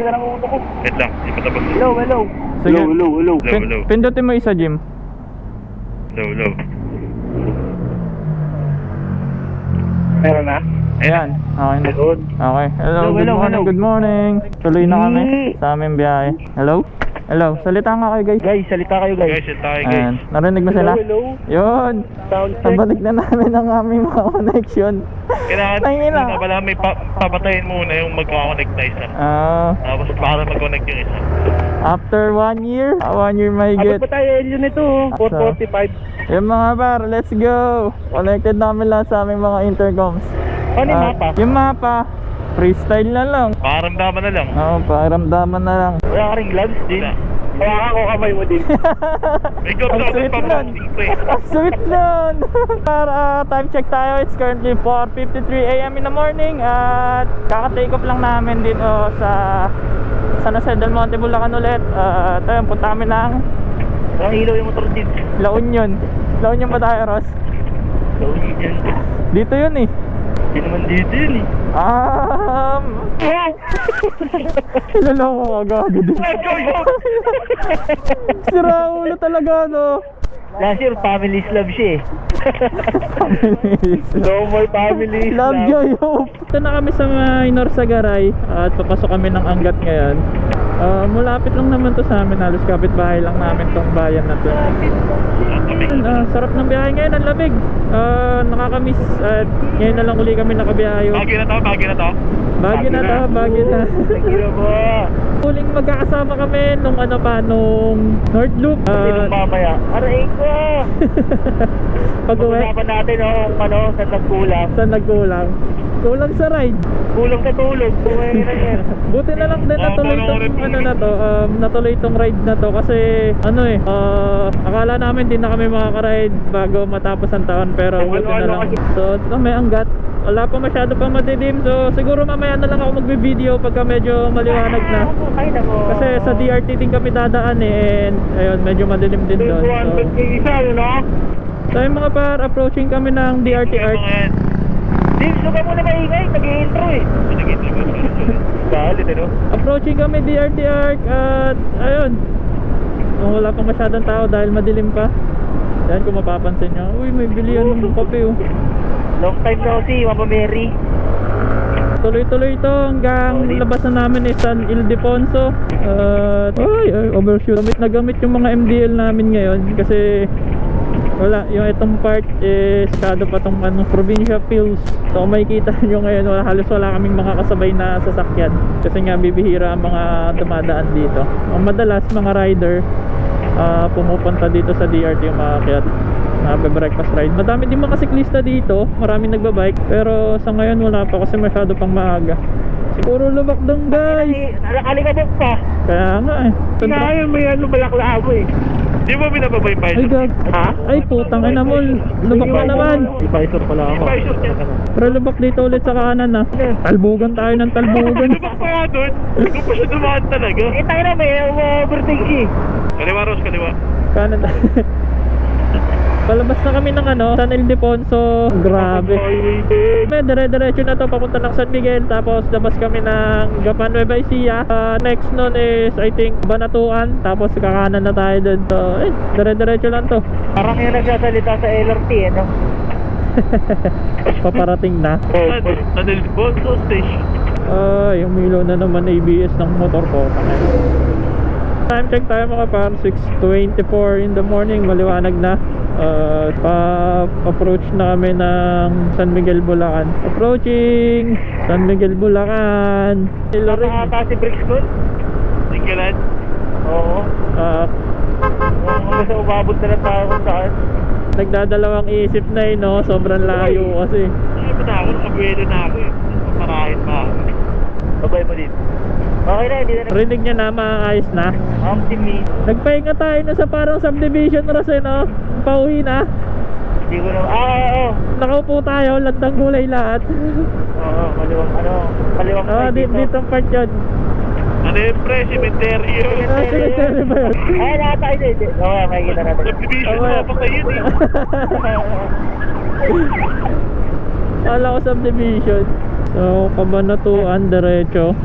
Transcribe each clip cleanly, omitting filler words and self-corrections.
Tiga ng ulo ko. Wait lang, di pa tapos. Hello, hello. Sige. Hello. Pindutin mo isa, Jim. Hello. Meron na? Ayan. Okay na. Good. Okay. Hello, Hello, good morning. Tuloy na kami sa aming biyahe. Hello? Hello, salita nga kayo, guys. Guys, salita kayo guys. Guys, ito tayo Ayan, guys. narinig mo sila? Hello. Yun! Sound check. Nabalik na namin ang aming mga connection. Kailangan Tangina. muna pala may papatayin muna yung magkakonnect na isa. Tapos para mag-connect yung isa. After 1 year? 1 year may Abot get. pa tayo Elio nito. 445. Yung mga par, let's go! Connected namin lahat sa aming mga intercoms. Ano yung mapa? Yung mapa, freestyle na lang. Paramdaman na lang. Oo, pakiramdaman na lang. Wala ka rin gloves din. Hawakan ko kamay mo din. May gloves Ang ako sweet pang nun. Ang sweet nun! Para time check tayo, it's currently 4:53 AM in the morning. At kaka-take off lang namin dito sa San Jose del Monte, Bulacan ulit. At ayun, punta kami ng Walang ilaw yung motor din. La Union. La Union ba tayo, Ross? Gawin yan. Dito yun eh. Hindi naman dito yun eh. Ilaloko ka gago din. Sira ulo talaga, no? Last year, family's love siya eh. No more family's Love joy hope. Ito na kami sa Minor Sagaray at papasok kami ng Angat ngayon. Malapit lang naman to sa amin, halos kapitbahay lang namin tong bayan na to. Sarap ng biyahe ngayon, ang lamig. Nakakamiss at ngayon na lang uli kami nakabiyahe. Bagyo na to. Bagyo na. Nagkira mo. Huling magkakasama kami nung North Loop. Sinong mamaya? Aray ko! Pag-uwi, Pag-usapan natin saan nagkulang. saan nagkulang? Kulang sa ride. Kulang sa tulog. Kumain na yan. Buti na lang din natuloy natuloy tong ride na to kasi akala namin din na kami makaka-ride bago matapos ang taon pero buti na lang. So ito may Angat. Wala pa masyado pang madilim, so siguro mamaya na lang ako magbe-video pagka medyo maliwanag na. Kasi sa DRT din kami dadaan and ayun, medyo madilim din doon. 200 isa, So yung mga par, approaching kami ng DRT Arc. James, suka mo na maingay. Nag-i-intro eh. Galit Approaching kami DRT Arc at ayun, wala pang masyadong tao dahil madilim pa. Yan kung mapapansin nyo, uy may bilihan ng kape oh. Long time no see, Mama Mary. Tuloy-tuloy ito hanggang labas na namin ni San Ildefonso. Overshoot. Gamit yung mga MDL namin ngayon kasi wala, yung itong part is shadow pa tong provincia pills. So kung makikita nyo ngayon, halos wala kaming mga kasabay na sasakyan kasi nga bibihira ang mga dumadaan dito. Ang madalas mga rider pumupunta dito sa DRT yung maakyat, breakfast ride. Madami din mga siklista dito, maraming nagbabike, pero sa ngayon wala pa kasi masyado pang maaga. Siguro lubak dong guys. Nakalikabok pa. Kaya nga eh. Kaya may balaklavo eh. Di mo binababa yung Ay visor? gag. Ha? Ay putang ina mo, lubak na naman. Advisor pala ako. Visor niya. Pero lubak dito ulit sa kanan na. Talbugan tayo ng talbugan. Lubak pa nga doon. Doon pa siya dumaan talaga. Tayo na may overtake eh. Kaliwa, Ross, kaliwa. Kanan. Palabas na kami ng San Ildefonso. Grabe. May dire-diretso na to papunta ng San Miguel. Tapos labas kami ng Gapan Nueva Ecija. Next nun is I think Banatuan. Tapos kakanan na tayo dun. So dire-diretso lang to. Parang yung nagsasalita sa LRT no? Paparating na. San Ildefonso Station. Yung milo na naman ABS ng motor ko. Time check tayo mga par, 6:24 in the morning. Maliwanag na. Approach na kami ng San Miguel, Bulacan. Approaching San Miguel, Bulacan. Nakakata si Brixcon? Tinggalan. Oo. Hanggang sa umabot na lang tayo kung saan. Nagdadalawang isip na no? Sobrang layo kasi. Ay, ba na ako? Nakabuelo na ako eh. Paparahin pa ako. Babay mo din. Okay na, hindi na Rinig niya na, maayos na. Optimist. Nagpahinga tayo na sa parang subdivision Rose, no? Pauwi na. Hindi ko na, oo. Nakaupo tayo, landang gulay lahat. Oo, kaliwang Dito ang part yun. Ano yung pre? Cementerio. Cemetery ba yun? Ay, nakatayo din. Oo, makikita natin. Subdivision mo pa kayo eh. Kala ko subdivision. So, Kabanatuan, diretso.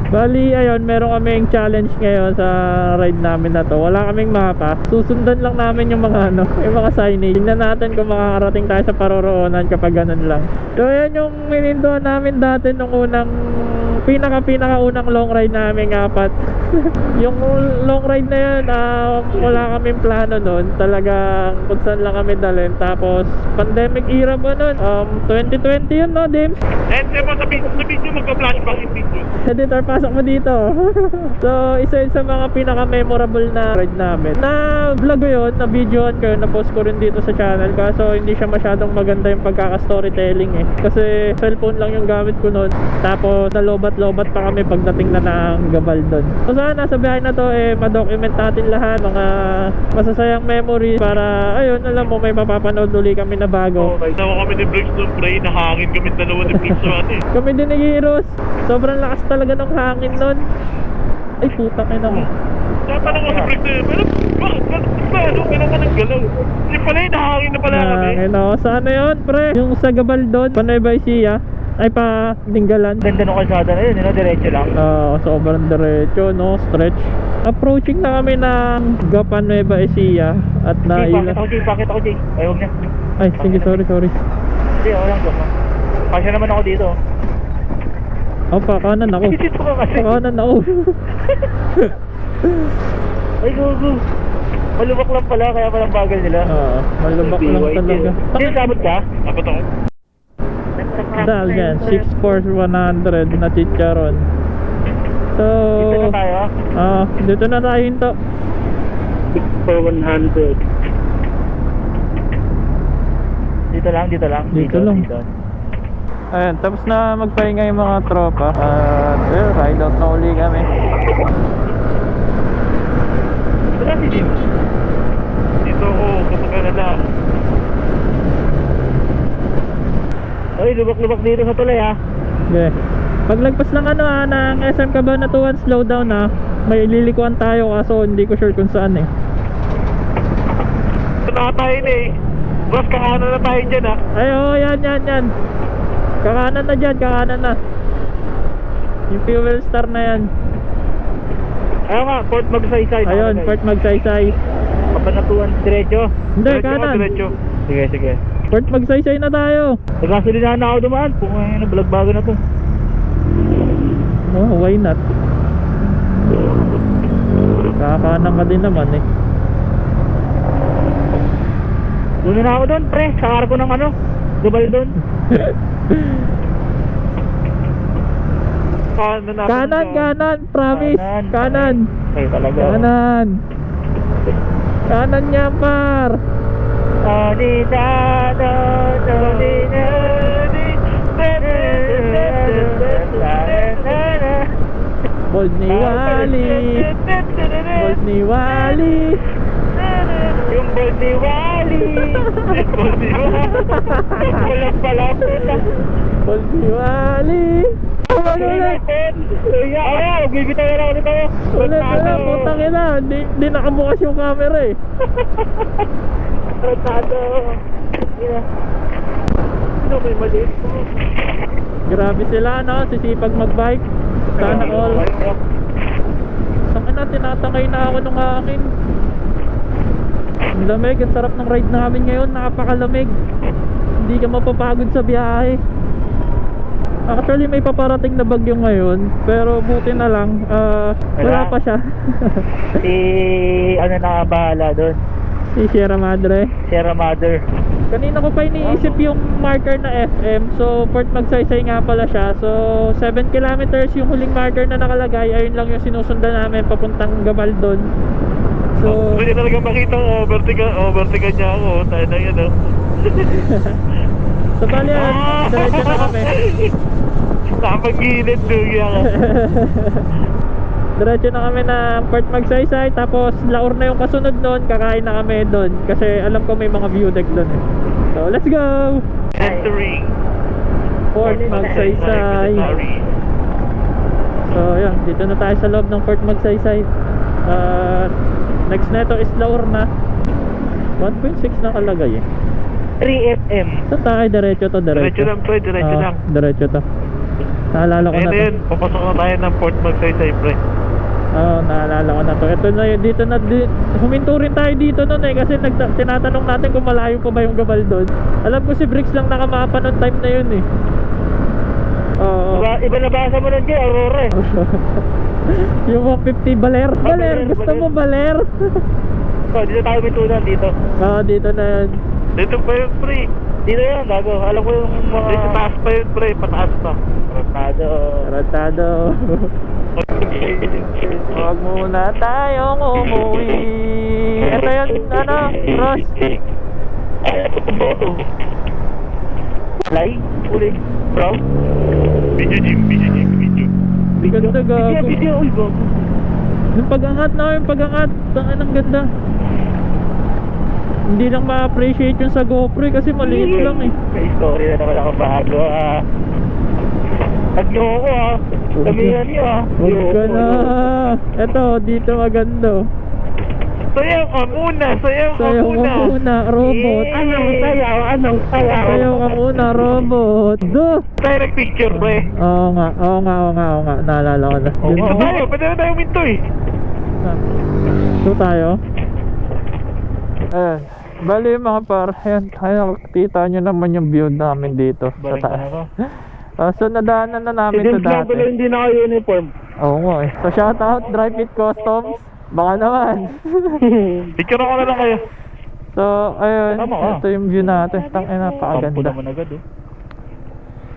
Bali, ayun, meron kaming challenge ngayon sa ride namin na to. Wala kaming mapa. Susundan lang namin yung mga yung mga signage. Tingnan natin kung makakarating tayo sa paroroonan kapag ganun lang. So, ayan yung minindoan namin dati nung unang pinaka-unang long ride namin, 4. Yung long ride na yun, wala kaming plano nun. Talagang kung saan lang kami dalhin. Tapos, pandemic era ba nun? 2020 yun, no, James? Mo sa video magpa-flashback yung video. Editor, pasok mo dito. So, isa yun sa mga pinaka-memorable na ride namin. Na vlog ko yun, na videoan ko yun, na post ko rin dito sa channel. Kaso hindi siya masyadong maganda yung pagkaka-storytelling eh. Kasi cellphone lang yung gamit ko nun. Tapos nalobat-lobat pa kami pagdating na ng Gabaldon. So sana sa biyahe na to ma-document natin lahat, mga masasayang memories para ayun, alam mo, may mapapanood uli kami na bago. Nawa kami ni Briggs nung pre, nahangin kami dalawa ni Briggs natin. Kami din ni Heroes. Sobrang lakas talaga ng hangin nun. Ay puta kayo na mo. Tatanong ko si Briggs pero bakit gano'n ka naggalaw? Hindi pala yun, nahangin na pala kami. Saan na yun, pre? Yung sa Gabaldon, Panay Ecija. Ay pa Dinggalan. Ganda ng kalsada na yun, diretso lang. Sobrang diretso, no? Stretch. Approaching na kami ng Gapan Nueva Ecija at na Bakit ako, Jay? Ay, huwag na. Ay, sige, sorry. Hindi, ako lang, joke lang. Kasya naman ako dito. Pa kanan ako. Dito ka kasi. Kanan ako. Ay, go. Malubak lang pala, kaya palang bagal nila. Malubak lang talaga. Hindi, sabot ka? Dapat ako. Dahil yan, 6 for 100 na chicharon. So, Dito na tayo? Dito na tayo hinto. 6 for 100. Dito lang. Dito lang. Ayan, tapos na magpahinga yung mga tropa. At ride out na uli kami. Ito na si Jim. Dito ako, kapag lang. Ay, lubak-lubak dito sa tulay ha. Okay. Paglagpas lang ng SM Cabanatuan, slow down na. May lilikuan tayo kaso hindi ko sure kung saan eh. Ito na tayo na eh. Boss, kakanan na tayo dyan ha. Ay, yan. Kakanan na dyan, kakanan na. Yung fuel star na yan. Ayaw nga, Port Magsaysay. Ayun, Port Magsaysay. Cabanatuan, diretso. Hindi, Diretso ka, kanan. diretso. Sige. Port Magsaysay na tayo. Nagkasulinahan na ako dumaan. Kung balagbago na to. Why not? Kakanan ka din naman eh. Doon na ako doon, pre. Sa arko ng Gabaldon. Kanan. Promise. Kanan. Ay, talaga. Kanan niya, par. Bold ni Wally. Yung bold ni Wally. Walang pala. Bold ni Wally. Ulit. Magbibitaw na ako nito. Ulit. Putang ina. Di nakabukas yung camera eh. Rotado. Sino may maliit po? Grabe sila, no? Sisipag magbike. Sana all. Saka na, tinatangay na ako nung hangin. Ang lamig, ang sarap ng ride namin ngayon. Napakalamig. Hindi ka mapapagod sa biyahe. Actually may paparating na bagyo ngayon, pero buti na lang wala pa siya. Si nakabahala doon? Si Sierra Madre. Kanina ko pa iniisip yung marker na FM. So Port Magsaysay nga pala siya. So 7 kilometers yung huling marker na nakalagay. Ayun lang yung sinusundan namin papuntang Gabaldon. So Pwede talaga makita overtigan niya ako. Tayo na yan so bali yan, diretso na kami. Nakapag-gilid dugi ako. Diretso na kami ng Port Magsaysay. Tapos Laur na yung kasunod nun. Kakain na kami doon kasi alam ko may mga view deck doon eh. So let's go! Entering Port Magsaysay. So yan, dito na tayo sa loob ng Port Magsaysay. Next na ito is Laur na. 1.6 na kalagay eh. 3 FM. So tayo, diretso to, Diretso lang pre, diretso lang. Diretso to. Naalala ko na Ayun na to. yun, papasok na tayo ng Port Magsaysay, pre. Oo, naalala ko na to. Ito na yun, dito na, huminto rin tayo dito nun eh. Kasi tinatanong natin kung malayo pa ba yung Gabaldon. Alam ko si Bricks lang nakamapa nung time na yun eh. Oo. Iba nabasa mo nun, Jay, Aurora eh. Yung 150 baler. Baler, gusto mo baler? So, dito tayo mintunan dito. Oo, dito na yun. Dito pa yun, pre. Dito yan, gago. Alam ko yung mga... Dito taas pa yun, pre. Pataas pa. Rotado. Tarantado. Huwag muna tayong umuwi. Ito yun, ano, Ross. Fly? Uli. Bro? Video, Jim. Ganda gago. Video. Uy, gago. Yung pag-angat na, yung pag-angat. Tangan ang ganda. Hindi lang ma-appreciate yung sa GoPro eh, kasi maliit lang eh. May story na naman ako bago ah. Nagloko ah. Sabihan niyo ah. Huwag ka na. Eto, dito maganda. Sayaw ka muna, sayaw ka Sayaw ka muna. muna, robot. Anong sayaw? Anong sayaw? Sayaw ka muna, robot. Duh! Tayo nag-picture, pre. Oo nga. Naalala ko na. Oo nga. Tayo, pwede na tayo minto eh. Ito tayo. Ayan. Bali mga par, ayan, kita nyo naman yung view namin dito sa Balik taas. na ako. So nadaanan na namin ito Hindi lang pala dati. hindi na kayo uniform. Oo nga eh. So shout out Drive It Customs. Baka naman. Picture ako na lang kayo. So ayun, Tama ka. ito yung view natin. Tangina, Kampo napakaganda. naman agad oh.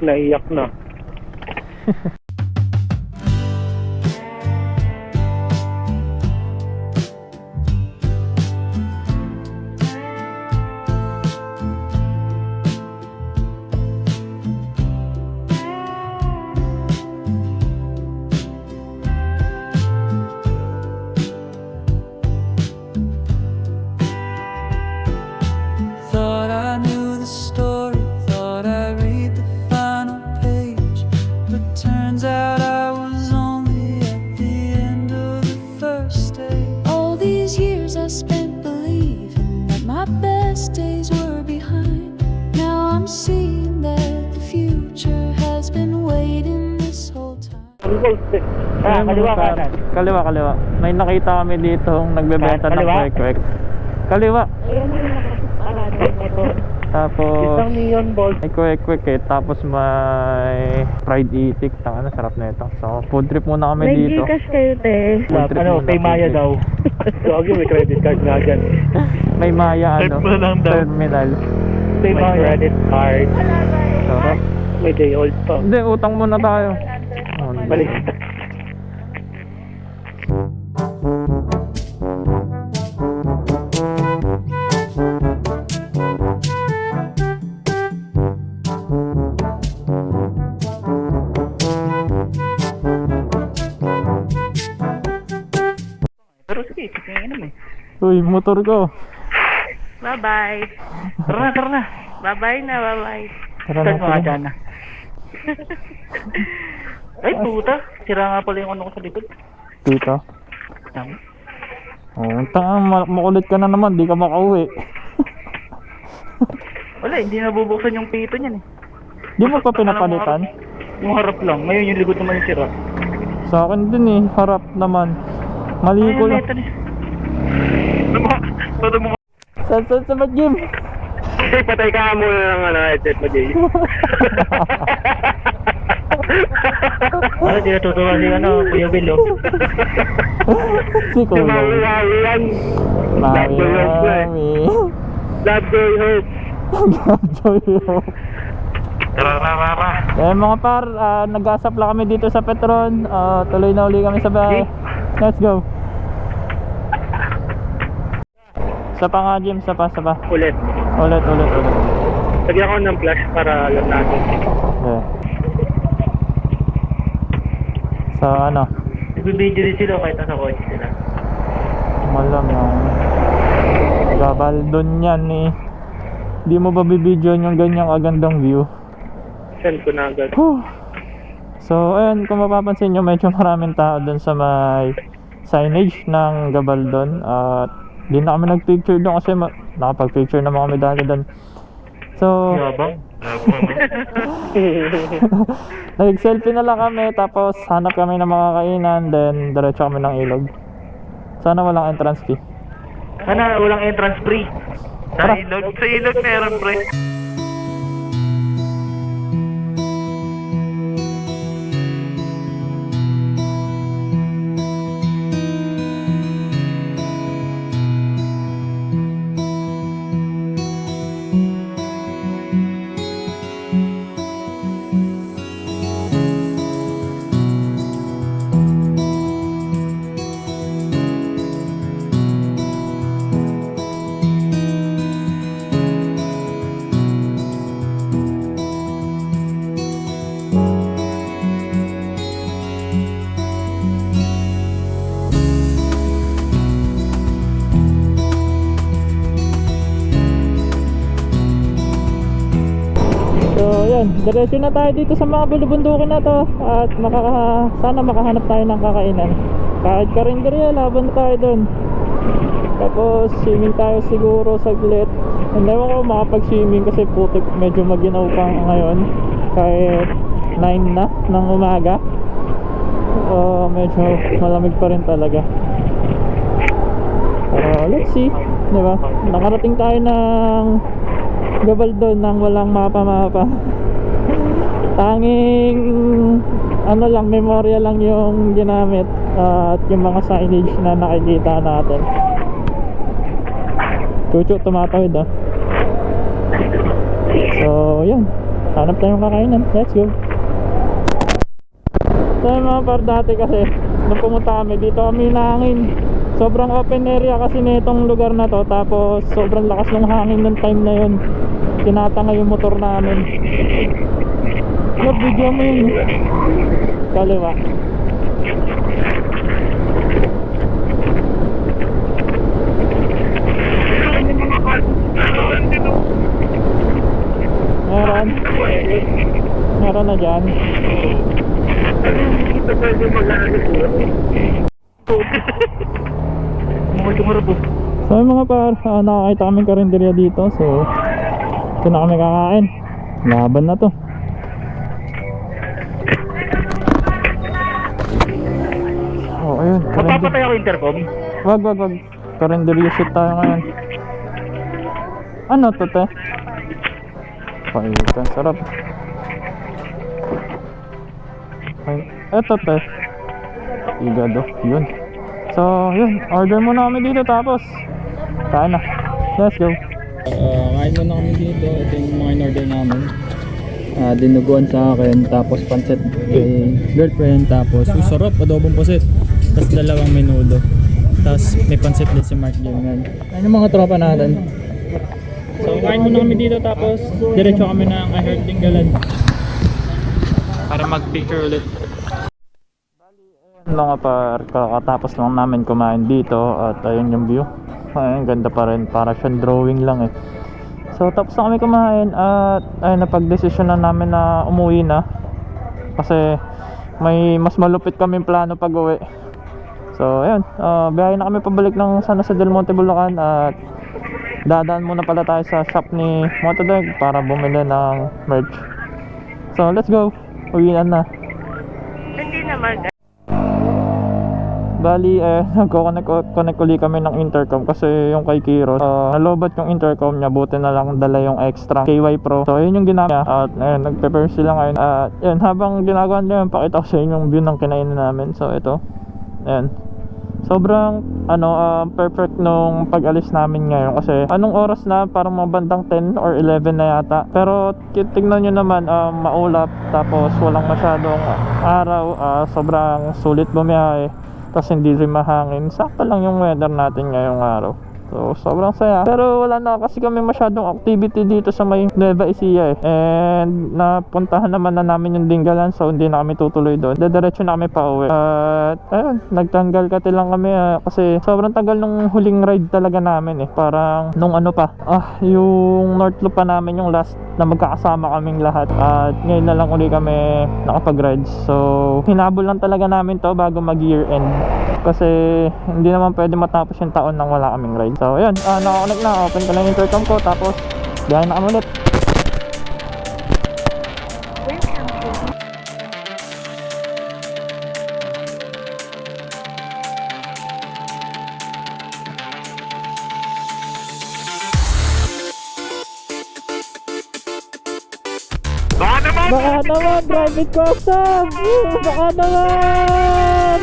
Naiyak na. Thought I knew the story, thought I read the final page, but turns out I was only at the end of the first day. All these years I spent believing that my best days were behind. Now I'm seeing that the future has been waiting this whole time. Ayun, Kaliwa mga par. kanan. Kaliwa. May nakita kami dito nagbebenta ng Kaliwa? kwek-kwek. Kaliwa. Tapos Isang neon ball. may kwek-kwek eh. Tapos may fried itik. Tanga na, sarap na ito. So food trip muna kami May dito. Gcash kayo, te. Food trip Ano, muna, kay food Maya trip. daw. Gagi, may credit card nga dyan. May Maya ano, Type mo lang daw. terminal. Kay Maya. Credit card. Sarap. May day old pa. Hindi, utang muna tayo. Oh, hindi. Balik. Pero sige, tingin naman. Uy, motor ko. Bye-bye. Tara na. Bye-bye na, bye-bye. Tara Saan mga na. dyan na? Ay, puta. Sira nga pala yung ano ko sa likod. Dito. Tama. Oh, tanga, makulit ka na naman, di ka makauwi. Wala, hindi nabubuksan yung pito niyan eh. Di mo pa pinapalitan? Yung harap lang. Ngayon yung likod naman yung sira. Sa akin din eh, harap naman. Mali ko lang. Todo mo. Sa ba't Jim? Jay, patay ka muna ng ano, headset mo, Jay. Ano, di natutuwa si ano, Kuya Bill, oh. Si Kuya. Maui yan. Mami, mami. Love Joy Hope. Tara. Eh mga par, nag-asap lang kami dito sa Petron. Tuloy na uli kami sa bahay. Let's go. Sa pa nga Jim, sa pa. Ulit. Ulit. Lagyan ko ng flash para alam natin. Yeah. Sa ano? Nagbibideo din sila kahit nasa kotse sila. Malam yung Gabaldon yan eh. Di mo ba bibidyoan yung ganyang kagandang view? Send ko na agad. Whew. So ayun, kung mapapansin nyo, medyo maraming tao dun sa may signage ng Gabaldon. At di na kami nagpicture doon kasi nakapag-picture naman kami dati doon. So, Yabang. Yabang. nag-selfie na lang kami, tapos hanap kami ng mga kainan, then diretso kami ng ilog. Sana walang entrance fee. Sana walang entrance free. Sa ilog meron pre. So yun, diretso na tayo dito sa mga bulubundukin na to. At sana makahanap tayo ng kakainan. Kahit karinderya, laban na tayo dun. Tapos swimming tayo siguro saglit. Hindi ko makapag-swimming kasi putik, medyo maginaw pa ngayon. Kahit 9 na ng umaga, medyo malamig pa rin talaga. Let's see, diba? Nakarating tayo ng Gabaldon nang walang mapa-mapa. Tanging ano lang, memorya lang yung ginamit, at yung mga signage na nakikita natin. Chucho, tumatawid ah. So yun, hanap tayong kakainan. Let's go. So yung mga par, dati kasi nung pumunta kami dito, kami nangin. Sobrang open area kasi nitong lugar na to. Tapos sobrang lakas ng hangin nung time na yun. Tinatanga yung motor namin. Video mo yun. Kaliwa. Meron na dyan. So yung mga par, nakakita kaming karinderya dito. So ito na kami kakain. Laban na to. Oh ayun, Mapapatay ako intercom. Wag. Karinderya shoot tayo ngayon. Ano to te? Paitan, sarap. Ay, eto te. Igado, yun. So yun, order muna kami dito tapos kain na. Let's go. Kain muna kami dito. Ito yung mga in-order namin. Dinuguan sa akin, tapos pancit kay girlfriend, tapos sarap, adobong pancit, tapos dalawang menudo, tapos may pancit din si Mark Jimgan. Ano yung mga tropa natin. So kain muna kami dito, tapos diretso kami ng I Heart Tinggalan para mag picture ulit. Lang pa, kakatapos lang namin kumain dito, at ayun yung view. Ayun, ganda pa rin, para siyang drawing lang eh. So tapos na kami kumain, at ayun, napag-desisyon na namin na umuwi na. Kasi may mas malupit kaming plano pag uwi. So ayun, biyahe na kami pabalik ng San Jose del Monte, Bulacan. At dadaan muna pala tayo sa shop ni Motodog para bumili ng merch. So let's go, uwian na. Hindi naman. Bali, nagko-connect ulit kami ng intercom kasi yung kay Kiro, nalobat yung intercom niya, buti na lang dala yung extra KY Pro. So yun yung ginamit niya, at ayun, nag-prepare sila ngayon. At yun, habang ginagawa niya, pakita ko sa inyo yung view ng kinainin namin. So ito, ayun, sobrang perfect nung pag-alis namin ngayon. Kasi anong oras na, parang mga bandang 10 or 11 na yata. Pero tignan nyo naman, maulap, tapos walang masyadong araw, sobrang sulit bumiyahe, tapos hindi rin mahangin. Sakto lang yung weather natin ngayong araw. So sobrang saya. Pero wala na kasi kami masyadong activity dito sa may Nueva Ecija eh. And napuntahan naman na namin yung Dingalan, so hindi na kami tutuloy doon. Diretso na kami pa uwi. At ayun, nagtanggal kati lang kami kasi sobrang tagal nung huling ride talaga namin eh. Parang nung yung North Loop pa namin yung last na magkakasama kaming lahat. At ngayon na lang uli kami nakapag-ride. So hinabol lang talaga namin to bago mag year end. Kasi hindi naman pwede matapos yung taon nang wala kaming ride. So ayun, nakakonect na, open ko lang yung intercom ko, tapos biyahe na kami ulit. Baka naman, private Costa. Baka naman.